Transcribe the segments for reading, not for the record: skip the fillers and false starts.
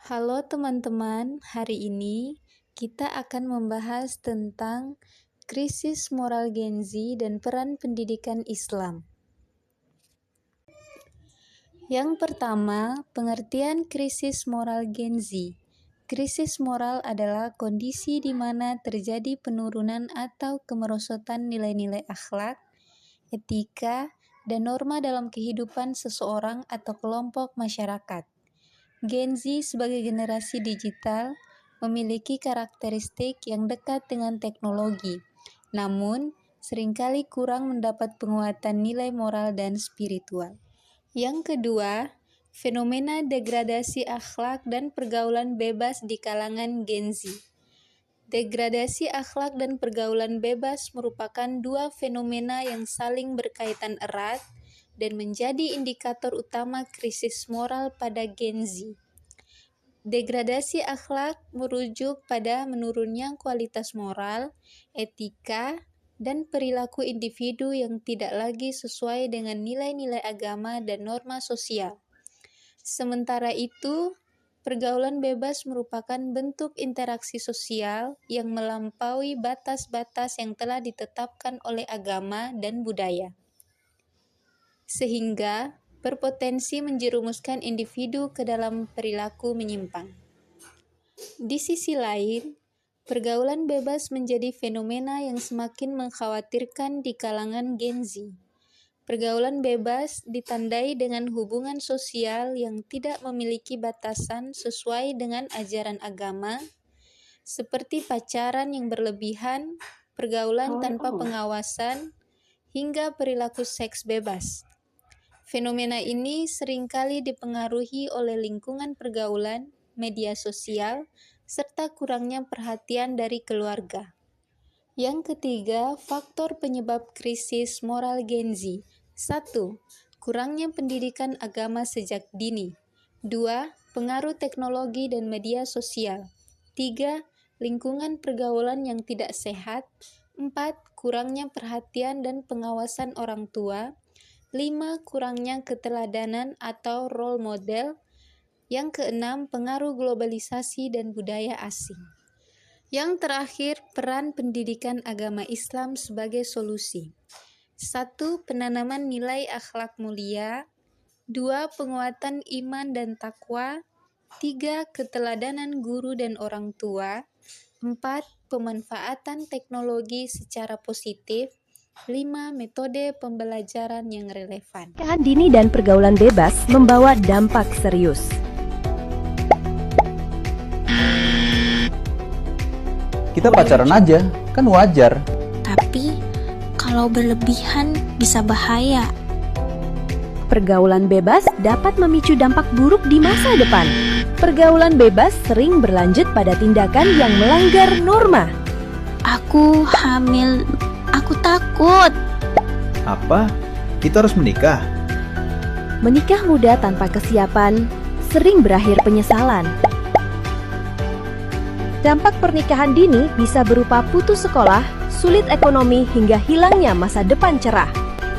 Halo teman-teman, hari ini kita akan membahas tentang krisis moral Gen Z dan peran pendidikan Islam. Yang pertama, pengertian krisis moral Gen Z. Krisis moral adalah kondisi di mana terjadi penurunan atau kemerosotan nilai-nilai akhlak, etika, dan norma dalam kehidupan seseorang atau kelompok masyarakat. Gen Z sebagai generasi digital memiliki karakteristik yang dekat dengan teknologi, namun seringkali kurang mendapat penguatan nilai moral dan spiritual. Yang kedua, fenomena degradasi akhlak dan pergaulan bebas di kalangan Gen Z. Degradasi akhlak dan pergaulan bebas merupakan dua fenomena yang saling berkaitan erat dan menjadi indikator utama krisis moral pada Gen Z. Degradasi akhlak merujuk pada menurunnya kualitas moral, etika, dan perilaku individu yang tidak lagi sesuai dengan nilai-nilai agama dan norma sosial. Sementara itu, pergaulan bebas merupakan bentuk interaksi sosial yang melampaui batas-batas yang telah ditetapkan oleh agama dan budaya, sehingga berpotensi menjerumuskan individu ke dalam perilaku menyimpang. Di sisi lain, pergaulan bebas menjadi fenomena yang semakin mengkhawatirkan di kalangan Gen Z. Pergaulan bebas ditandai dengan hubungan sosial yang tidak memiliki batasan sesuai dengan ajaran agama, seperti pacaran yang berlebihan, pergaulan tanpa pengawasan, hingga perilaku seks bebas. Fenomena ini seringkali dipengaruhi oleh lingkungan pergaulan, media sosial, serta kurangnya perhatian dari keluarga. Yang ketiga, faktor penyebab krisis moral Gen Z. 1. Kurangnya pendidikan agama sejak dini. 2. Pengaruh teknologi dan media sosial. 3. Lingkungan pergaulan yang tidak sehat. 4. Kurangnya perhatian dan pengawasan orang tua. 5. Kurangnya keteladanan atau role model. Yang keenam, pengaruh globalisasi dan budaya asing. Yang terakhir, peran pendidikan agama Islam sebagai solusi. 1. Penanaman nilai akhlak mulia. 2. Penguatan iman dan takwa. 3. Keteladanan guru dan orang tua. 4. Pemanfaatan teknologi secara positif. 5. Metode pembelajaran yang relevan. Pernikahan dini dan pergaulan bebas membawa dampak serius. Kita pacaran aja, kan wajar. Tapi, kalau berlebihan bisa bahaya. Pergaulan bebas dapat memicu dampak buruk di masa depan. Pergaulan bebas sering berlanjut pada tindakan yang melanggar norma. Aku hamil, aku takut. Apa? Kita harus menikah? Menikah muda tanpa kesiapan sering berakhir penyesalan. Dampak pernikahan dini bisa berupa putus sekolah, sulit ekonomi, hingga hilangnya masa depan cerah.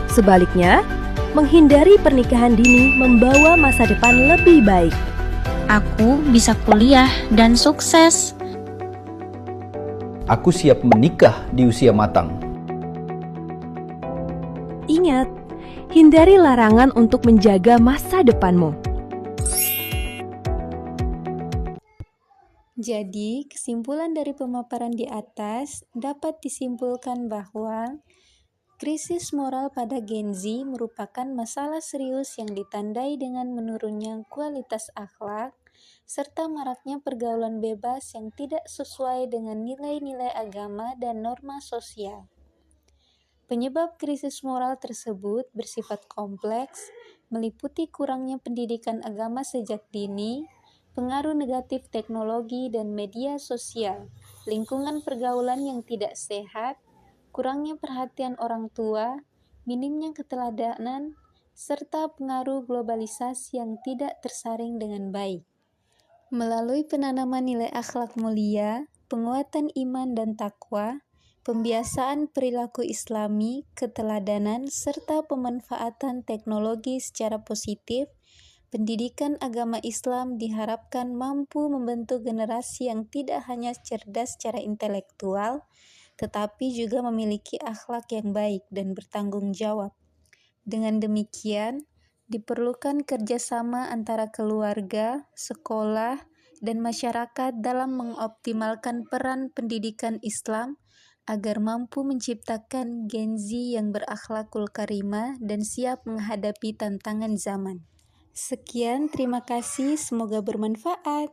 Sebaliknya, menghindari pernikahan dini membawa masa depan lebih baik. Aku bisa kuliah dan sukses. Aku siap menikah di usia matang. Ingat, hindari larangan untuk menjaga masa depanmu. Jadi, kesimpulan dari pemaparan di atas dapat disimpulkan bahwa krisis moral pada Gen Z merupakan masalah serius yang ditandai dengan menurunnya kualitas akhlak, serta maraknya pergaulan bebas yang tidak sesuai dengan nilai-nilai agama dan norma sosial. Penyebab krisis moral tersebut bersifat kompleks, meliputi kurangnya pendidikan agama sejak dini, pengaruh negatif teknologi dan media sosial, lingkungan pergaulan yang tidak sehat, kurangnya perhatian orang tua, minimnya keteladanan, serta pengaruh globalisasi yang tidak tersaring dengan baik. Melalui penanaman nilai akhlak mulia, penguatan iman dan takwa, pembiasaan perilaku Islami, keteladanan, serta pemanfaatan teknologi secara positif, Pendidikan agama Islam diharapkan mampu membentuk generasi yang tidak hanya cerdas secara intelektual, tetapi juga memiliki akhlak yang baik dan bertanggung jawab. Dengan demikian, diperlukan kerjasama antara keluarga, sekolah, dan masyarakat dalam mengoptimalkan peran pendidikan Islam agar mampu menciptakan Gen Z yang berakhlakul karimah dan siap menghadapi tantangan zaman. Sekian, terima kasih, semoga bermanfaat.